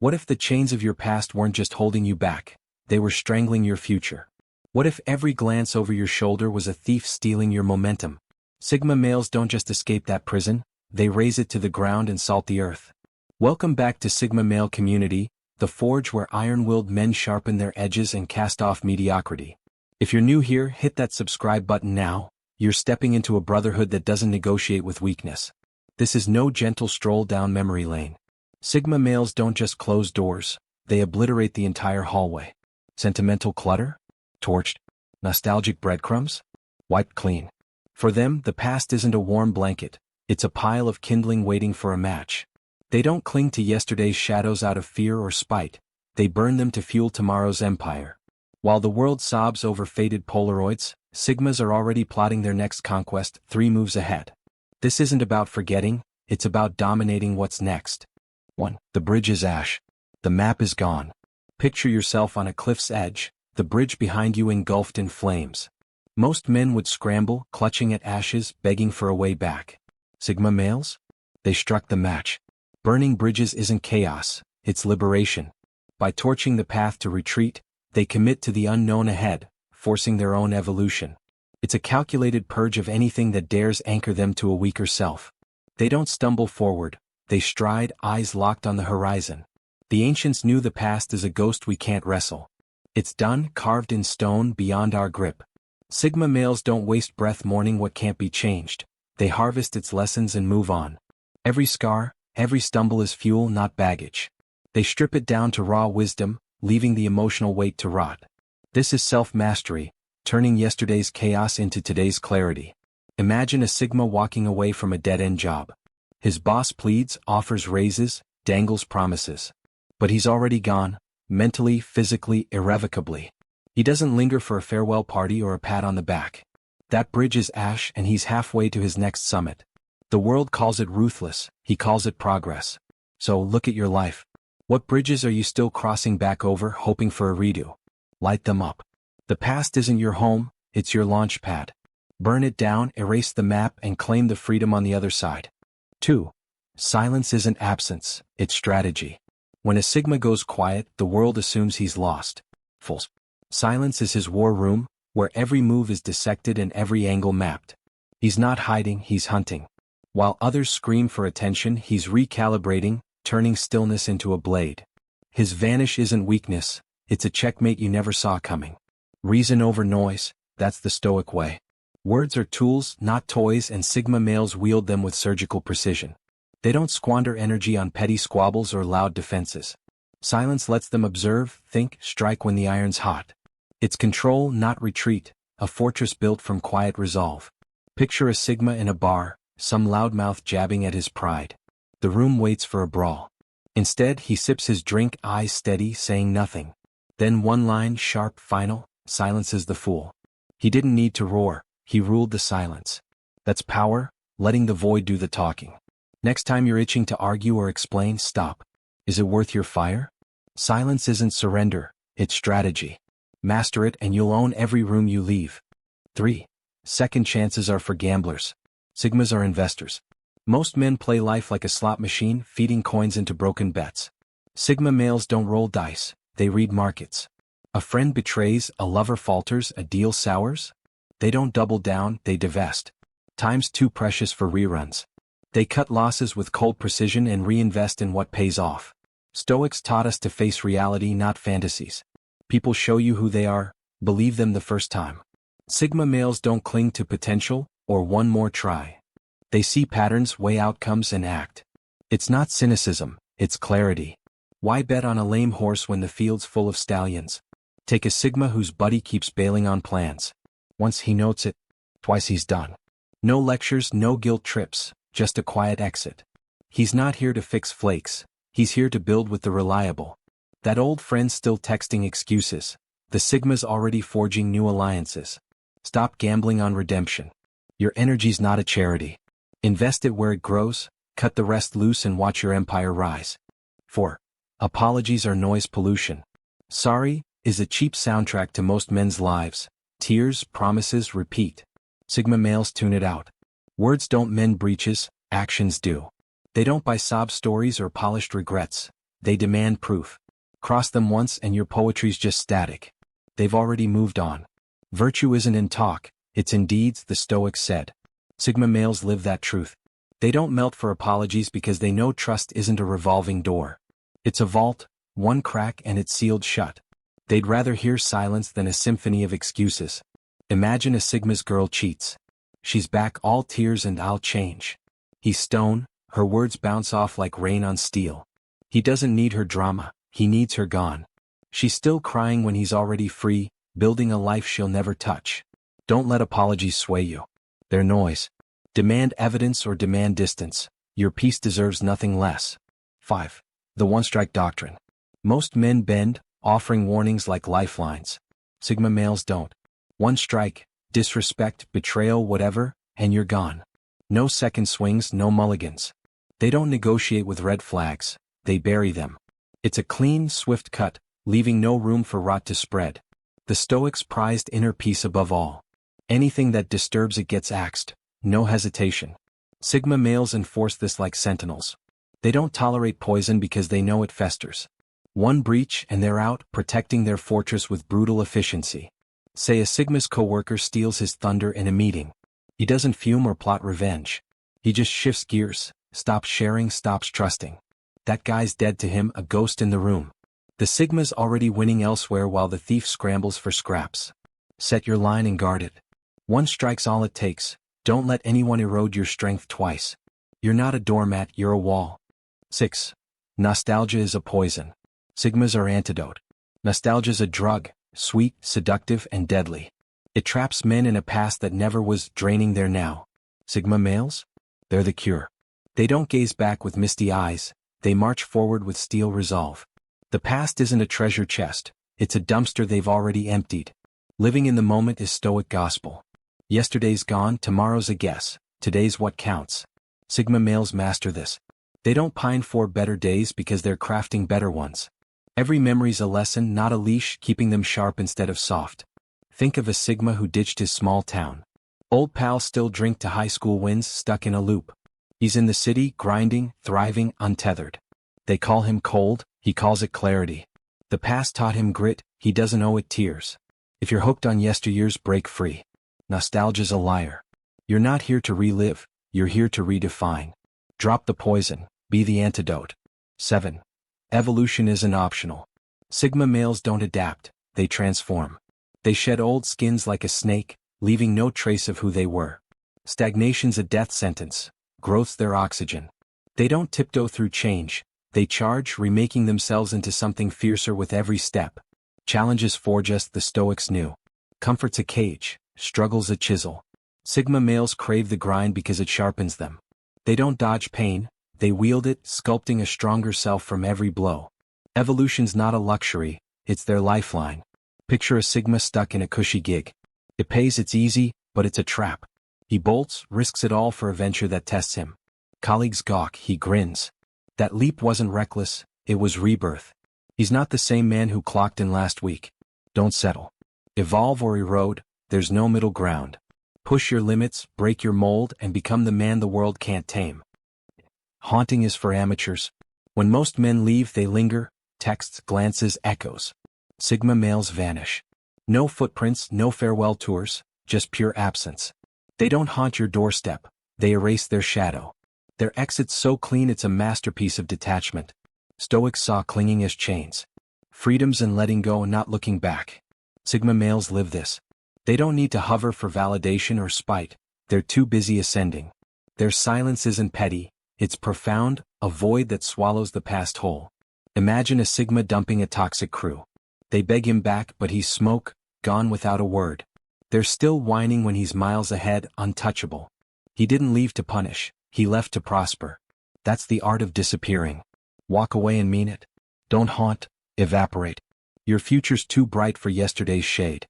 What if the chains of your past weren't just holding you back, they were strangling your future? What if every glance over your shoulder was a thief stealing your momentum? Sigma males don't just escape that prison, they raze it to the ground and salt the earth. Welcome back to Sigma Male Community, the forge where iron-willed men sharpen their edges and cast off mediocrity. If you're new here, hit that subscribe button now. You're stepping into a brotherhood that doesn't negotiate with weakness. This is no gentle stroll down memory lane. Sigma males don't just close doors, they obliterate the entire hallway. Sentimental clutter? Torched? Nostalgic breadcrumbs? Wiped clean. For them, the past isn't a warm blanket, it's a pile of kindling waiting for a match. They don't cling to yesterday's shadows out of fear or spite, they burn them to fuel tomorrow's empire. While the world sobs over faded Polaroids, Sigmas are already plotting their next conquest 3 moves ahead. This isn't about forgetting, it's about dominating what's next. 1. The bridge is ash. The map is gone. Picture yourself on a cliff's edge, the bridge behind you engulfed in flames. Most men would scramble, clutching at ashes, begging for a way back. Sigma males? They struck the match. Burning bridges isn't chaos, it's liberation. By torching the path to retreat, they commit to the unknown ahead, forcing their own evolution. It's a calculated purge of anything that dares anchor them to a weaker self. They don't stumble forward, they stride, eyes locked on the horizon. The ancients knew the past is a ghost we can't wrestle. It's done, carved in stone, beyond our grip. Sigma males don't waste breath mourning what can't be changed. They harvest its lessons and move on. Every scar, every stumble is fuel, not baggage. They strip it down to raw wisdom, leaving the emotional weight to rot. This is self-mastery, turning yesterday's chaos into today's clarity. Imagine a Sigma walking away from a dead-end job. His boss pleads, offers raises, dangles promises. But he's already gone, mentally, physically, irrevocably. He doesn't linger for a farewell party or a pat on the back. That bridge is ash and he's halfway to his next summit. The world calls it ruthless, he calls it progress. So look at your life. What bridges are you still crossing back over, hoping for a redo? Light them up. The past isn't your home, it's your launch pad. Burn it down, erase the map, and claim the freedom on the other side. 2. Silence isn't absence, it's strategy. When a Sigma goes quiet, the world assumes he's lost. False. Silence is his war room, where every move is dissected and every angle mapped. He's not hiding, he's hunting. While others scream for attention, he's recalibrating, turning stillness into a blade. His vanish isn't weakness, it's a checkmate you never saw coming. Reason over noise, that's the Stoic way. Words are tools, not toys, and Sigma males wield them with surgical precision. They don't squander energy on petty squabbles or loud defenses. Silence lets them observe, think, strike when the iron's hot. It's control, not retreat, a fortress built from quiet resolve. Picture a Sigma in a bar, some loudmouth jabbing at his pride. The room waits for a brawl. Instead, he sips his drink, eyes steady, saying nothing. Then one line, sharp, final, silences the fool. He didn't need to roar, he ruled the silence. That's power, letting the void do the talking. Next time you're itching to argue or explain, stop. Is it worth your fire? Silence isn't surrender, it's strategy. Master it and you'll own every room you leave. 3. Second chances are for gamblers. Sigmas are investors. Most men play life like a slot machine, feeding coins into broken bets. Sigma males don't roll dice, they read markets. A friend betrays, a lover falters, a deal sours. They don't double down, they divest. Time's too precious for reruns. They cut losses with cold precision and reinvest in what pays off. Stoics taught us to face reality, not fantasies. People show you who they are, believe them the first time. Sigma males don't cling to potential, or one more try. They see patterns, weigh outcomes, and act. It's not cynicism, it's clarity. Why bet on a lame horse when the field's full of stallions? Take a Sigma whose buddy keeps bailing on plans. Once he notes it, twice he's done. No lectures, no guilt trips, just a quiet exit. He's not here to fix flakes, he's here to build with the reliable. That old friend's still texting excuses. The Sigma's already forging new alliances. Stop gambling on redemption. Your energy's not a charity. Invest it where it grows, cut the rest loose and watch your empire rise. 4. Apologies are noise pollution. Sorry is a cheap soundtrack to most men's lives. Tears, promises, repeat. Sigma males tune it out. Words don't mend breaches, actions do. They don't buy sob stories or polished regrets. They demand proof. Cross them once and your poetry's just static. They've already moved on. Virtue isn't in talk, it's in deeds, the Stoics said. Sigma males live that truth. They don't melt for apologies because they know trust isn't a revolving door. It's a vault, one crack and it's sealed shut. They'd rather hear silence than a symphony of excuses. Imagine a Sigma's girl cheats. She's back all tears and I'll change. He's stone, her words bounce off like rain on steel. He doesn't need her drama, he needs her gone. She's still crying when he's already free, building a life she'll never touch. Don't let apologies sway you. They're noise. Demand evidence or demand distance. Your peace deserves nothing less. 5. The One-Strike Doctrine. Most men bend, offering warnings like lifelines. Sigma males don't. One strike, disrespect, betrayal, whatever, and you're gone. No second swings, no mulligans. They don't negotiate with red flags, they bury them. It's a clean, swift cut, leaving no room for rot to spread. The Stoics prized inner peace above all. Anything that disturbs it gets axed, no hesitation. Sigma males enforce this like sentinels. They don't tolerate poison because they know it festers. One breach and they're out, protecting their fortress with brutal efficiency. Say a Sigma's coworker steals his thunder in a meeting. He doesn't fume or plot revenge. He just shifts gears, stops sharing, stops trusting. That guy's dead to him, a ghost in the room. The Sigma's already winning elsewhere while the thief scrambles for scraps. Set your line and guard it. One strike's all it takes. Don't let anyone erode your strength twice. You're not a doormat, you're a wall. 6. Nostalgia is a poison. Sigmas are antidote. Nostalgia's a drug, sweet, seductive, and deadly. It traps men in a past that never was, draining their now. Sigma males? They're the cure. They don't gaze back with misty eyes, they march forward with steel resolve. The past isn't a treasure chest, it's a dumpster they've already emptied. Living in the moment is Stoic gospel. Yesterday's gone, tomorrow's a guess, today's what counts. Sigma males master this. They don't pine for better days because they're crafting better ones. Every memory's a lesson, not a leash, keeping them sharp instead of soft. Think of a Sigma who ditched his small town. Old pals still drink to high school wins, stuck in a loop. He's in the city, grinding, thriving, untethered. They call him cold, he calls it clarity. The past taught him grit, he doesn't owe it tears. If you're hooked on yesteryears, break free. Nostalgia's a liar. You're not here to relive, you're here to redefine. Drop the poison, be the antidote. 7. Evolution isn't optional. Sigma males don't adapt, they transform. They shed old skins like a snake, leaving no trace of who they were. Stagnation's a death sentence, growth's their oxygen. They don't tiptoe through change, they charge, remaking themselves into something fiercer with every step. Challenges forge us, the Stoics knew. Comfort's a cage, struggle's a chisel. Sigma males crave the grind because it sharpens them. They don't dodge pain, they wield it, sculpting a stronger self from every blow. Evolution's not a luxury, it's their lifeline. Picture a Sigma stuck in a cushy gig. It pays, it's easy, but it's a trap. He bolts, risks it all for a venture that tests him. Colleagues gawk, he grins. That leap wasn't reckless, it was rebirth. He's not the same man who clocked in last week. Don't settle. Evolve or erode, there's no middle ground. Push your limits, break your mold, and become the man the world can't tame. Haunting is for amateurs. When most men leave, they linger, texts, glances, echoes. Sigma males vanish. No footprints, no farewell tours, just pure absence. They don't haunt your doorstep, they erase their shadow. Their exit's so clean it's a masterpiece of detachment. Stoics saw clinging as chains. Freedom's in letting go and not looking back. Sigma males live this. They don't need to hover for validation or spite, they're too busy ascending. Their silence isn't petty, it's profound, a void that swallows the past whole. Imagine a Sigma dumping a toxic crew. They beg him back, but he's smoke, gone without a word. They're still whining when he's miles ahead, untouchable. He didn't leave to punish, he left to prosper. That's the art of disappearing. Walk away and mean it. Don't haunt, evaporate. Your future's too bright for yesterday's shade.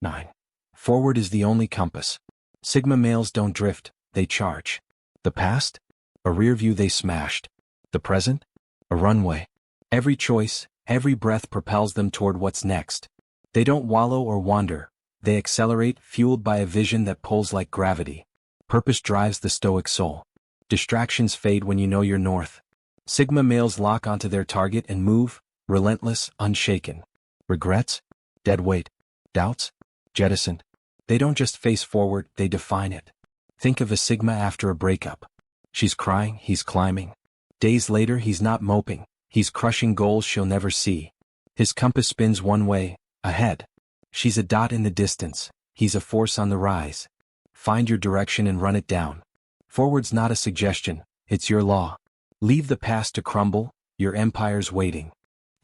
9. Forward is the only compass. Sigma males don't drift, they charge. The past? A rear view they smashed. The present? A runway. Every choice, every breath propels them toward what's next. They don't wallow or wander, they accelerate, fueled by a vision that pulls like gravity. Purpose drives the Stoic soul. Distractions fade when you know your north. Sigma males lock onto their target and move, relentless, unshaken. Regrets? Dead weight. Doubts? Jettisoned. They don't just face forward, they define it. Think of a Sigma after a breakup. She's crying, he's climbing. Days later he's not moping, he's crushing goals she'll never see. His compass spins one way, ahead. She's a dot in the distance, he's a force on the rise. Find your direction and run it down. Forward's not a suggestion, it's your law. Leave the past to crumble, your empire's waiting.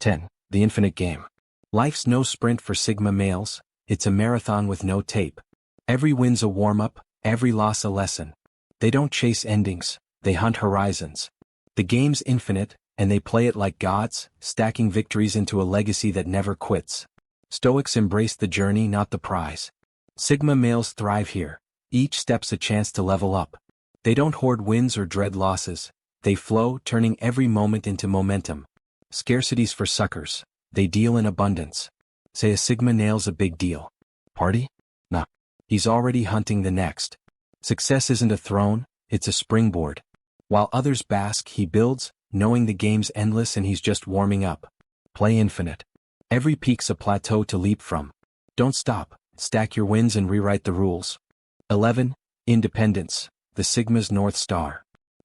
10. The infinite game. Life's no sprint for Sigma males, it's a marathon with no tape. Every win's a warm-up, every loss a lesson. They don't chase endings, they hunt horizons. The game's infinite, and they play it like gods, stacking victories into a legacy that never quits. Stoics embrace the journey, not the prize. Sigma males thrive here. Each step's a chance to level up. They don't hoard wins or dread losses. They flow, turning every moment into momentum. Scarcity's for suckers. They deal in abundance. Say a Sigma nails a big deal. Party? Nah. He's already hunting the next. Success isn't a throne, it's a springboard. While others bask, he builds, knowing the game's endless and he's just warming up. Play infinite. Every peak's a plateau to leap from. Don't stop, stack your wins and rewrite the rules. 11. Independence, the Sigma's North Star.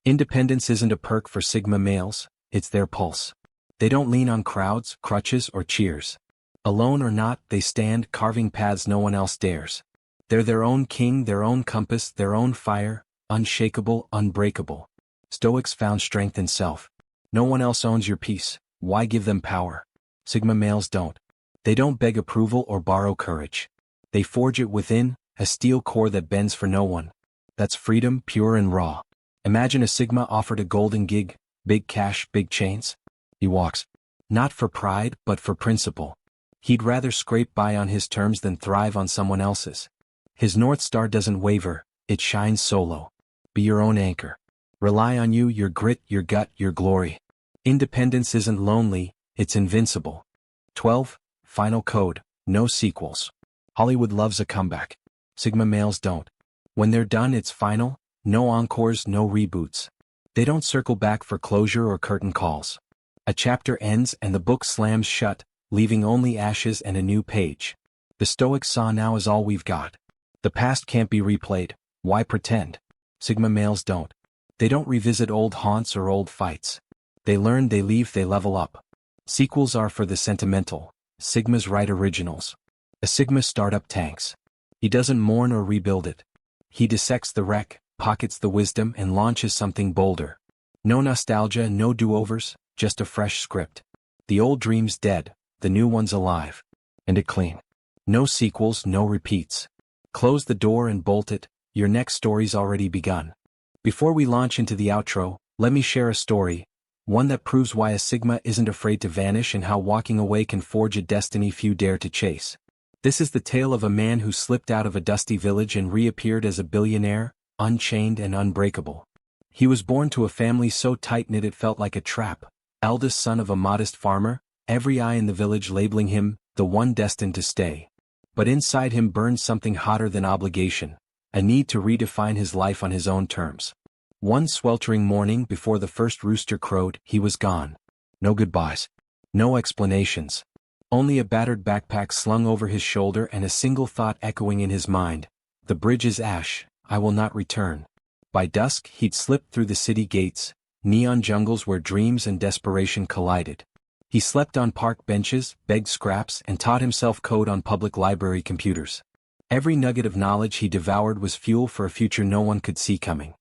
Independence isn't a perk for Sigma males, it's their pulse. They don't lean on crowds, crutches, or cheers. Alone or not, they stand, carving paths no one else dares. They're their own king, their own compass, their own fire, unshakable, unbreakable. Stoics found strength in self. No one else owns your peace, why give them power? Sigma males don't. They don't beg approval or borrow courage. They forge it within, a steel core that bends for no one. That's freedom, pure and raw. Imagine a Sigma offered a golden gig, big cash, big chains. He walks. Not for pride, but for principle. He'd rather scrape by on his terms than thrive on someone else's. His North Star doesn't waver, it shines solo. Be your own anchor. Rely on you, your grit, your gut, your glory. Independence isn't lonely, it's invincible. 12. Final code, no sequels. Hollywood loves a comeback. Sigma males don't. When they're done, it's final, no encores, no reboots. They don't circle back for closure or curtain calls. A chapter ends and the book slams shut, leaving only ashes and a new page. The Stoics saw now is all we've got. The past can't be replayed, why pretend? Sigma males don't. They don't revisit old haunts or old fights. They learn, they leave, they level up. Sequels are for the sentimental. Sigmas write originals. A Sigma startup tanks. He doesn't mourn or rebuild it. He dissects the wreck, pockets the wisdom, and launches something bolder. No nostalgia, no do-overs, just a fresh script. The old dream's dead, the new one's alive. And it clean. No sequels, no repeats. Close the door and bolt it, your next story's already begun. Before we launch into the outro, let me share a story, one that proves why a Sigma isn't afraid to vanish and how walking away can forge a destiny few dare to chase. This is the tale of a man who slipped out of a dusty village and reappeared as a billionaire, unchained and unbreakable. He was born to a family so tight-knit it felt like a trap, eldest son of a modest farmer, every eye in the village labeling him the one destined to stay. But inside him burned something hotter than obligation, a need to redefine his life on his own terms. One sweltering morning before the first rooster crowed, he was gone. No goodbyes. No explanations. Only a battered backpack slung over his shoulder and a single thought echoing in his mind. The bridge is ash, I will not return. By dusk he'd slipped through the city gates, neon jungles where dreams and desperation collided. He slept on park benches, begged scraps, and taught himself code on public library computers. Every nugget of knowledge he devoured was fuel for a future no one could see coming.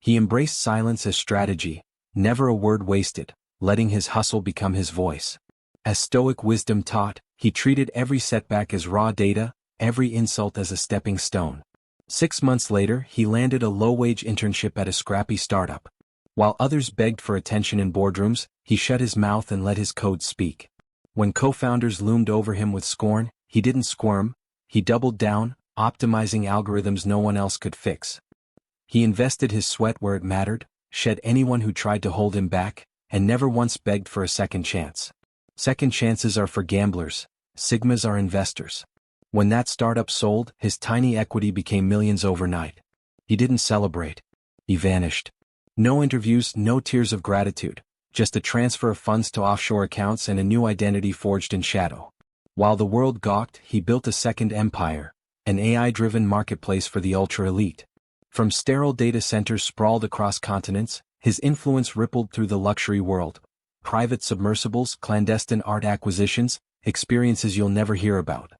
He embraced silence as strategy, never a word wasted, letting his hustle become his voice. As Stoic wisdom taught, he treated every setback as raw data, every insult as a stepping stone. 6 months later, he landed a low-wage internship at a scrappy startup. While others begged for attention in boardrooms, he shut his mouth and let his code speak. When co-founders loomed over him with scorn, he didn't squirm, he doubled down, optimizing algorithms no one else could fix. He invested his sweat where it mattered, shed anyone who tried to hold him back, and never once begged for a second chance. Second chances are for gamblers, Sigmas are investors. When that startup sold, his tiny equity became millions overnight. He didn't celebrate. He vanished. No interviews, no tears of gratitude, Just a transfer of funds to offshore accounts and a new identity forged in shadow. While the world gawked, he built a second empire, an AI-driven marketplace for the ultra-elite. From sterile data centers sprawled across continents, his influence rippled through the luxury world. Private submersibles, clandestine art acquisitions, experiences you'll never hear about.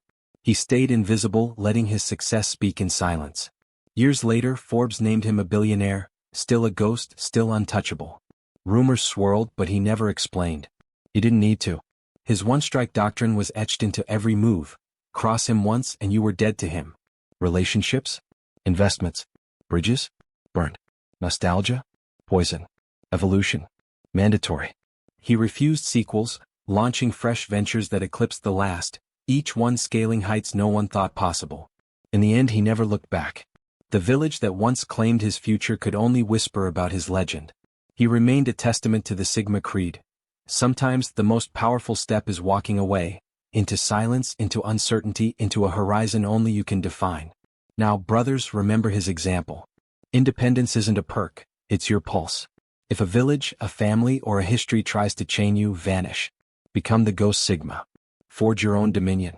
He stayed invisible, letting his success speak in silence. Years later, Forbes named him a billionaire, still a ghost, still untouchable. Rumors swirled, but he never explained. He didn't need to. His one-strike doctrine was etched into every move. Cross him once and you were dead to him. Relationships? Investments? Bridges? Burned. Nostalgia? Poison. Evolution? Mandatory. He refused sequels, launching fresh ventures that eclipsed the last, each one scaling heights no one thought possible. In the end, he never looked back. The village that once claimed his future could only whisper about his legend. He remained a testament to the Sigma Creed. Sometimes the most powerful step is walking away, into silence, into uncertainty, into a horizon only you can define. Now, brothers, remember his example. Independence isn't a perk, it's your pulse. If a village, a family, or a history tries to chain you, vanish. Become the Ghost Sigma. Forge your own dominion.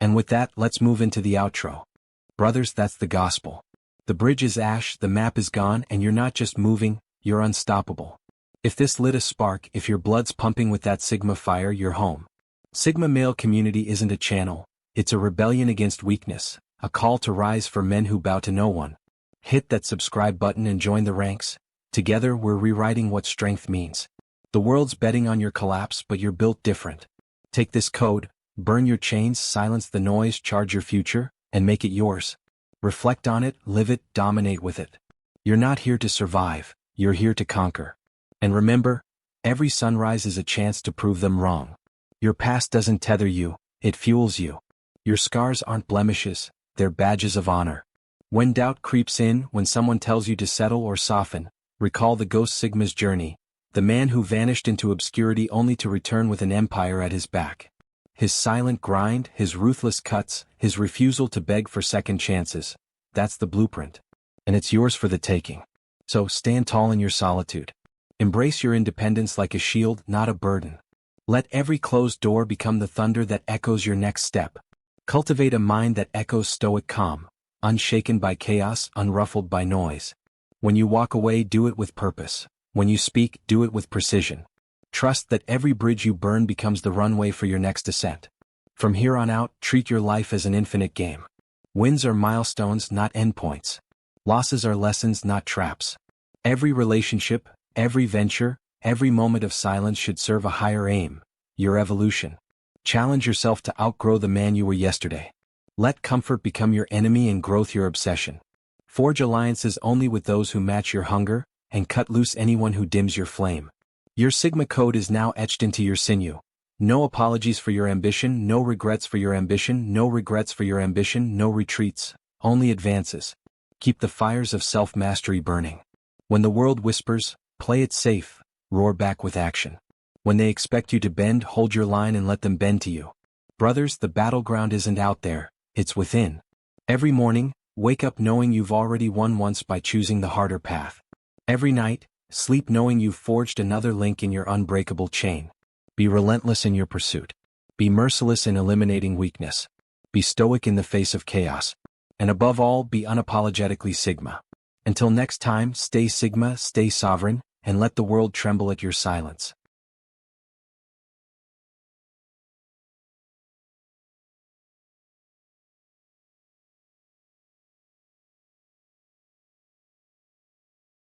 And with that, let's move into the outro. Brothers, that's the gospel. The bridge is ash, the map is gone, and you're not just moving, you're unstoppable. If this lit a spark, if your blood's pumping with that Sigma fire, you're home. Sigma male community isn't a channel, it's a rebellion against weakness, a call to rise for men who bow to no one. Hit that subscribe button and join the ranks. Together we're rewriting what strength means. The world's betting on your collapse, but you're built different. Take this code, burn your chains, silence the noise, charge your future, and make it yours. Reflect on it, live it, dominate with it. You're not here to survive, you're here to conquer. And remember, every sunrise is a chance to prove them wrong. Your past doesn't tether you, it fuels you. Your scars aren't blemishes, they're badges of honor. When doubt creeps in, when someone tells you to settle or soften, recall the Ghost Sigma's journey, the man who vanished into obscurity only to return with an empire at his back. His silent grind, his ruthless cuts, his refusal to beg for second chances, that's the blueprint. And it's yours for the taking. So stand tall in your solitude. Embrace your independence like a shield, not a burden. Let every closed door become the thunder that echoes your next step. Cultivate a mind that echoes stoic calm, unshaken by chaos, unruffled by noise. When you walk away, do it with purpose. When you speak, do it with precision. Trust that every bridge you burn becomes the runway for your next ascent. From here on out, treat your life as an infinite game. Wins are milestones, not endpoints. Losses are lessons, not traps. Every relationship, every venture, every moment of silence should serve a higher aim, your evolution. Challenge yourself to outgrow the man you were yesterday. Let comfort become your enemy and growth your obsession. Forge alliances only with those who match your hunger, and cut loose anyone who dims your flame. Your Sigma code is now etched into your sinew. No apologies for your ambition, no regrets for your ambition, no regrets for your ambition, no retreats, only advances. Keep the fires of self-mastery burning. When the world whispers, play it safe, roar back with action. When they expect you to bend, hold your line and let them bend to you. Brothers, the battleground isn't out there, it's within. Every morning, wake up knowing you've already won once by choosing the harder path. Every night, sleep knowing you've forged another link in your unbreakable chain. Be relentless in your pursuit. Be merciless in eliminating weakness. Be stoic in the face of chaos. And above all, be unapologetically Sigma. Until next time, stay Sigma, stay sovereign, and let the world tremble at your silence.